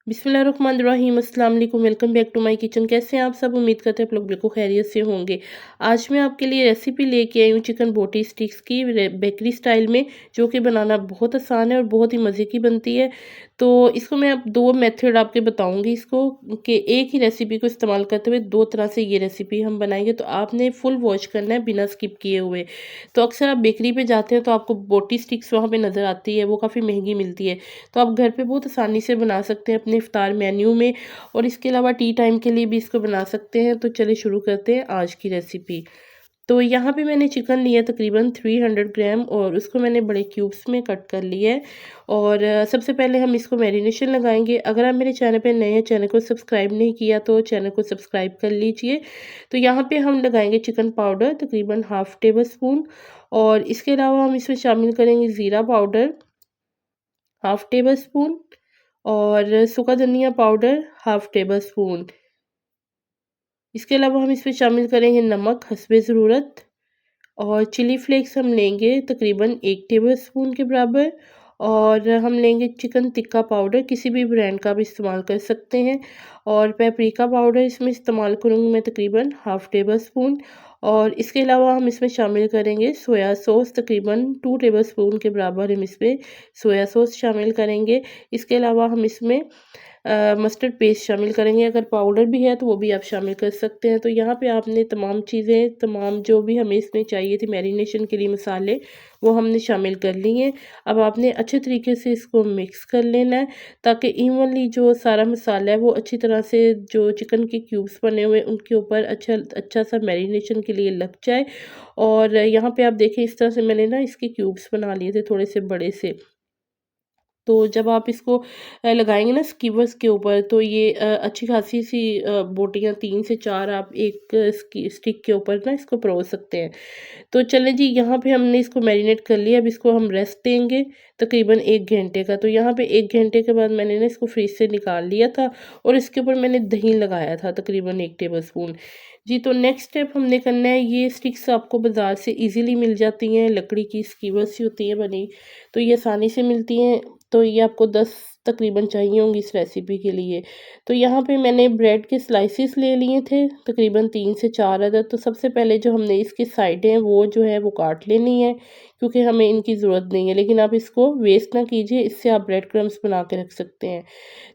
बिस्मिल्लाहिर्रहमानिर्रहीम अस्सलाम वालेकुम। Welcome back to my kitchen. कैसे हैं आप सब? उम्मीद करते हैं आप लोग बिल्कुल खैरियत से होंगे। आज मैं आपके लिए रेसिपी लेके आई हूँ चिकन बोटी स्टिक्स की बेकरी स्टाइल में, जो कि बनाना बहुत आसान है और बहुत ही मज़े की बनती है। तो इसको मैं अब दो मेथड आपके बताऊंगी इसको, कि एक ही रेसिपी को इस्तेमाल करते हुए दो तरह से ये रेसिपी हम बनाएंगे। तो आपने फुल वॉच करना है बिना स्किप किए हुए। तो अक्सर आप बेकरी पे जाते हैं तो आपको बोटी स्टिक्स वहाँ पे नज़र आती है, वो काफ़ी महंगी मिलती है। तो आप घर पे बहुत आसानी से बना सकते हैं अपने इफ्तार मेन्यू में, और इसके अलावा टी टाइम के लिए भी इसको बना सकते हैं। तो चलिए शुरू करते हैं आज की रेसिपी। तो यहाँ पे मैंने चिकन लिया तकरीबन 300 ग्राम, और उसको मैंने बड़े क्यूब्स में कट कर लिया है। और सबसे पहले हम इसको मैरिनेशन लगाएंगे। अगर आप मेरे चैनल पे नए हैं, चैनल को सब्सक्राइब नहीं किया तो चैनल को सब्सक्राइब कर लीजिए। तो यहाँ पे हम लगाएंगे चिकन पाउडर तकरीबन हाफ़ टेबल स्पून, और इसके अलावा हम इसमें शामिल करेंगे ज़ीरा पाउडर हाफ़ टेबल स्पून, और सूखा धनिया पाउडर हाफ़ टेबल स्पून। इसके अलावा हम इसमें शामिल करेंगे नमक हस्बे ज़रूरत, और चिली फ्लेक्स हम लेंगे तकरीबन 1 टेबल स्पून के बराबर। और हम लेंगे चिकन टिक्का पाउडर, किसी भी ब्रांड का भी इस्तेमाल कर सकते हैं। और पेपरिका पाउडर इसमें इस्तेमाल करूँगी मैं तकरीबन हाफ़ टेबल स्पून। और इसके अलावा हम इसमें शामिल करेंगे सोया सॉस तकरीबन 2 टेबल स्पून के बराबर हम इसमें सोया सॉस शामिल करेंगे। इसके अलावा हम इसमें मस्टर्ड पेस्ट शामिल करेंगे। अगर पाउडर भी है तो वो भी आप शामिल कर सकते हैं। तो यहाँ पे आपने तमाम चीज़ें, तमाम जो भी हमें इसमें चाहिए थी मैरिनेशन के लिए मसाले, वो हमने शामिल कर लिए हैं। अब आपने अच्छे तरीके से इसको मिक्स कर लेना है, ताकि इवनली जो सारा मसाला है वो अच्छी तरह से जो चिकन के क्यूब्स बने हुए हैं उनके ऊपर अच्छा अच्छा सा मैरिनेशन के लिए लग जाए। और यहाँ पे आप देखें, इस तरह से मैंने ना इसके क्यूब्स बना लिए थे थोड़े से बड़े से। तो जब आप इसको लगाएँगे ना स्कीवर्स के ऊपर, तो ये अच्छी खासी सी बोटियाँ 3 से 4 आप एक स्टिक के ऊपर ना इसको परोस सकते हैं। तो चलें जी, यहाँ पे हमने इसको मैरिनेट कर लिया। अब इसको हम रेस्ट देंगे तकरीबन 1 घंटे का। तो यहाँ पे 1 घंटे के बाद मैंने ना इसको फ्रिज से निकाल लिया था, और इसके ऊपर मैंने दही लगाया था तकरीबन 1 टेबल स्पून। जी, तो नेक्स्ट स्टेप हमने करना है, ये स्टिक्स आपको बाज़ार से ईज़िली मिल जाती हैं, लकड़ी की स्कीवर्स ही होती हैं बनी, तो ये आसानी से मिलती हैं। तो ये आपको 10 तकरीबन चाहिए होंगी इस रेसिपी के लिए। तो यहाँ पे मैंने ब्रेड के स्लाइसेस ले लिए थे तकरीबन 3 से 4 अदद। तो सबसे पहले जो हमने इसकी साइडें हैं वो जो है वो काट लेनी है, क्योंकि हमें इनकी ज़रूरत नहीं है। लेकिन आप इसको वेस्ट ना कीजिए, इससे आप ब्रेड क्रम्स बना के रख सकते हैं।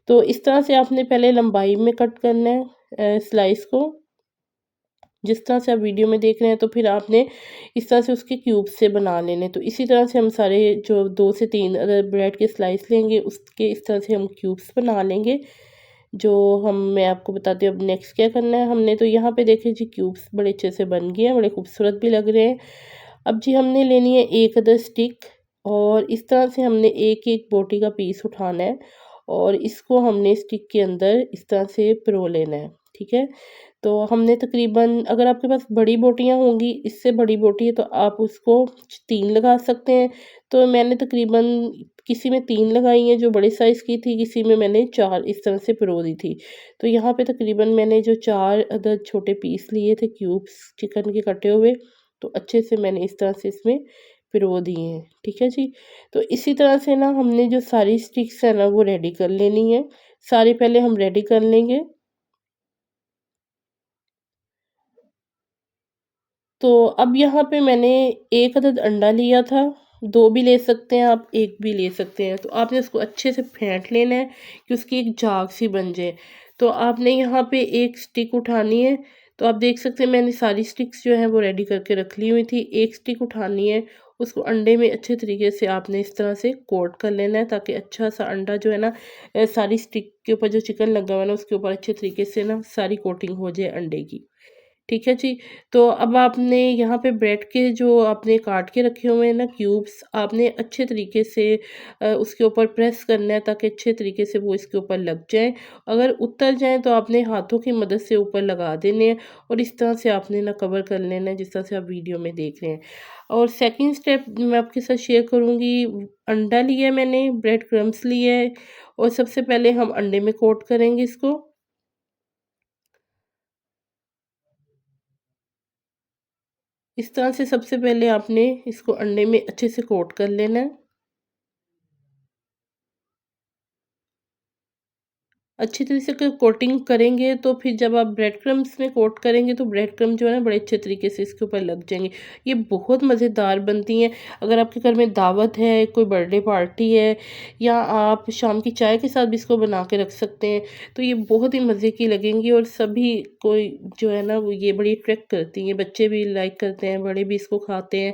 तो इस तरह से आपने पहले लंबाई में कट करना है स्लाइस को, जिस तरह से आप वीडियो में देख रहे हैं। तो फिर आपने इस तरह से उसके क्यूब्स से बना लेने। तो इसी तरह से हम सारे जो 2 से 3 अगर ब्रेड के स्लाइस लेंगे, उसके इस तरह से हम क्यूब्स बना लेंगे। जो हम मैं आपको बताती हूँ अब नेक्स्ट क्या करना है हमने। तो यहाँ पे देखिए जी, क्यूब्स बड़े अच्छे से बन गए हैं, बड़े खूबसूरत भी लग रहे हैं। अब जी हमने लेनी है 1 अदद स्टिक, और इस तरह से हमने एक-एक बोटी का पीस उठाना है, और इसको हमने स्टिक के अंदर इस तरह से पिरो लेना है, ठीक है? तो हमने तकरीबन, अगर आपके पास बड़ी बोटियाँ होंगी, इससे बड़ी बोटी है तो आप उसको 3 लगा सकते हैं। तो मैंने तकरीबन किसी में 3 लगाई हैं जो बड़े साइज़ की थी, किसी में मैंने 4 इस तरह से पिरो दी थी। तो यहाँ पे तकरीबन मैंने जो 4 अदद छोटे पीस लिए थे क्यूब्स चिकन के कटे हुए, तो अच्छे से मैंने इस तरह से इसमें पिरो दिए हैं, ठीक है जी। तो इसी तरह से ना हमने जो सारी स्टिक्स है ना वो रेडी कर लेनी है। सारी पहले हम रेडी कर लेंगे। तो अब यहाँ पे मैंने 1 अदद अंडा लिया था, 2 भी ले सकते हैं आप, 1 भी ले सकते हैं। तो आपने उसको अच्छे से फेंट लेना है कि उसकी एक झाग सी बन जाए। तो आपने यहाँ पे एक स्टिक उठानी है। तो आप देख सकते हैं मैंने सारी स्टिक्स जो हैं वो रेडी करके रख ली हुई थी। एक स्टिक उठानी है, उसको अंडे में अच्छे तरीके से आपने इस तरह से कोट कर लेना है, ताकि अच्छा सा अंडा जो है ना सारी स्टिक के ऊपर जो चिकन लगा हुआ है ना उसके ऊपर अच्छे तरीके से ना सारी कोटिंग हो जाए अंडे की। ठीक है जी। तो अब आपने यहाँ पे ब्रेड के जो आपने काट के रखे हुए हैं ना क्यूब्स, आपने अच्छे तरीके से उसके ऊपर प्रेस करना है, ताकि अच्छे तरीके से वो इसके ऊपर लग जाएँ। अगर उतर जाएँ तो आपने हाथों की मदद से ऊपर लगा देने हैं, और इस तरह से आपने ना कवर कर लेना है, जिस तरह से आप वीडियो में देख रहे हैं। और सेकंड स्टेप मैं आपके साथ शेयर करूँगी। अंडा लिया है मैंने, ब्रेड क्रम्स लिए है, और सबसे पहले हम अंडे में कोट करेंगे इसको। इस तरह से सबसे पहले आपने इसको अंडे में अच्छे से कोट कर लेना है। अच्छी तरह से अगर कोटिंग करेंगे तो फिर जब आप ब्रेड क्रम्स में कोट करेंगे तो ब्रेड क्रम्ब जो है ना बड़े अच्छे तरीके से इसके ऊपर लग जाएंगे। ये बहुत मज़ेदार बनती हैं। अगर आपके घर में दावत है, कोई बर्थडे पार्टी है, या आप शाम की चाय के साथ भी इसको बना के रख सकते हैं। तो ये बहुत ही मज़े की लगेंगी और सभी कोई जो है ना वो ये बड़ी अट्रैक्ट करती हैं। बच्चे भी लाइक करते हैं, बड़े भी इसको खाते हैं।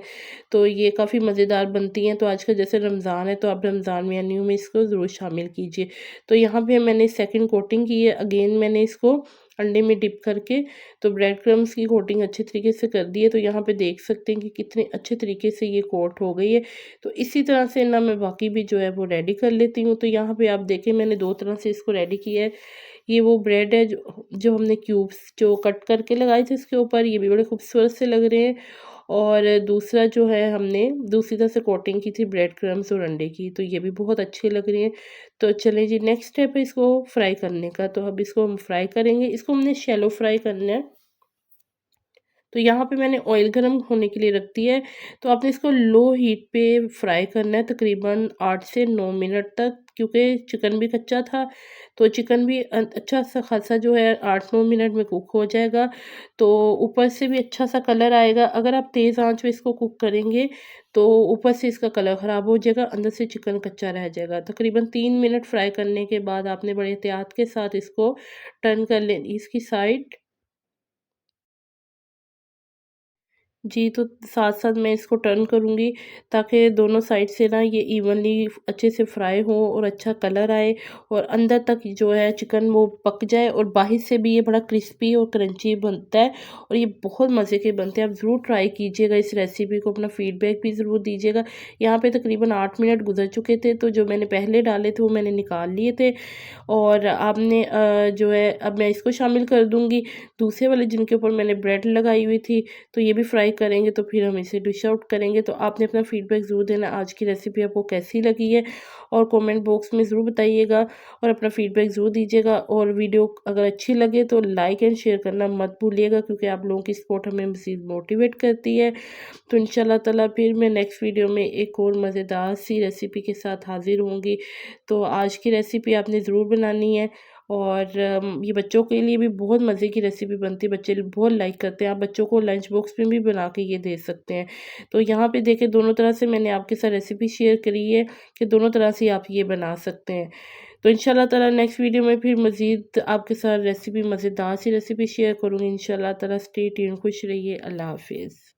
तो ये काफ़ी मज़ेदार बनती हैं। तो आजकल जैसे रमज़ान है तो आप रमज़ान मेन्यू में इसको ज़रूर शामिल कीजिए। तो यहाँ पे मैंने सेकंड कोटिंग की है। अगेन मैंने इसको अंडे में डिप करके तो ब्रेड क्रम्स की कोटिंग अच्छे तरीके से कर दी है। तो यहाँ पे देख सकते हैं कि कितने अच्छे तरीके से ये कोट हो गई है। तो इसी तरह से ना मैं बाकी भी जो है वो रेडी कर लेती हूँ। तो यहाँ पे आप देखें मैंने 2 तरह से इसको रेडी किया है। ये वो ब्रेड है जो जो हमने क्यूब्स जो कट करके लगाए थे इसके ऊपर, ये भी बड़े खूबसूरत से लग रहे हैं। और दूसरा जो है हमने दूसरी तरफ से कोटिंग की थी ब्रेड क्रम्स और अंडे की, तो ये भी बहुत अच्छी लग रही हैं। तो चलिए जी नेक्स्ट स्टेप है इसको फ्राई करने का। तो अब इसको हम फ्राई करेंगे। इसको हमने शैलो फ्राई करना है। तो यहाँ पे मैंने ऑयल गरम होने के लिए रख दिया है। तो आपने इसको लो हीट पे फ्राई करना है तकरीबन 8 से 9 मिनट तक, क्योंकि चिकन भी कच्चा था। तो चिकन भी अच्छा सा खासा जो है 8-9 मिनट में कुक हो जाएगा। तो ऊपर से भी अच्छा सा कलर आएगा। अगर आप तेज़ आंच पे इसको कुक करेंगे तो ऊपर से इसका कलर ख़राब हो जाएगा, अंदर से चिकन कच्चा रह जाएगा। तकरीबन 3 मिनट फ्राई करने के बाद आपने बड़े एहतियात के साथ इसको टर्न कर लेनी इसकी साइड। जी, तो साथ-साथ मैं इसको टर्न करूँगी ताकि दोनों साइड से ना ये इवनली अच्छे से फ्राई हो और अच्छा कलर आए और अंदर तक जो है चिकन वो पक जाए और बाहर से भी ये बड़ा क्रिस्पी और क्रंची बनता है और ये बहुत मज़े के बनते हैं। आप ज़रूर ट्राई कीजिएगा इस रेसिपी को, अपना फीडबैक भी ज़रूर दीजिएगा। यहाँ पे तकरीबन 8 मिनट गुज़र चुके थे, तो जो मैंने पहले डाले थे वो मैंने निकाल लिए थे और आपने जो है अब मैं इसको शामिल कर दूँगी दूसरे वाले जिनके ऊपर मैंने ब्रेड लगाई हुई थी। तो ये भी फ्राई करेंगे तो फिर हम इसे डिश आउट करेंगे। तो आपने अपना फीडबैक ज़रूर देना, आज की रेसिपी आपको कैसी लगी है और कमेंट बॉक्स में ज़रूर बताइएगा और अपना फीडबैक ज़रूर दीजिएगा। और वीडियो अगर अच्छी लगे तो लाइक एंड शेयर करना मत भूलिएगा, क्योंकि आप लोगों की सपोर्ट हमें मज़ीद मोटिवेट करती है। तो इंशाल्लाह ताला फिर मैं नेक्स्ट वीडियो में एक और मज़ेदार सी रेसिपी के साथ हाज़िर होंगी। तो आज की रेसिपी आपने ज़रूर बनानी है और ये बच्चों के लिए भी बहुत मज़े की रेसिपी बनती है, बच्चे बहुत लाइक करते हैं। आप बच्चों को लंच बॉक्स में भी बना के ये दे सकते हैं। तो यहाँ पे देखें दोनों तरह से मैंने आपके साथ रेसिपी शेयर करी है कि दोनों तरह से आप ये बना सकते हैं। तो इंशाल्लाह ताला नेक्स्ट वीडियो में फिर मज़ीद आपके साथ रेसिपी मज़ेदार सी रेसिपी शेयर करूँगी इंशाल्लाह ताला। स्टे ट्यून्ड, खुश रहिए। अल्लाह हाफ़िज़।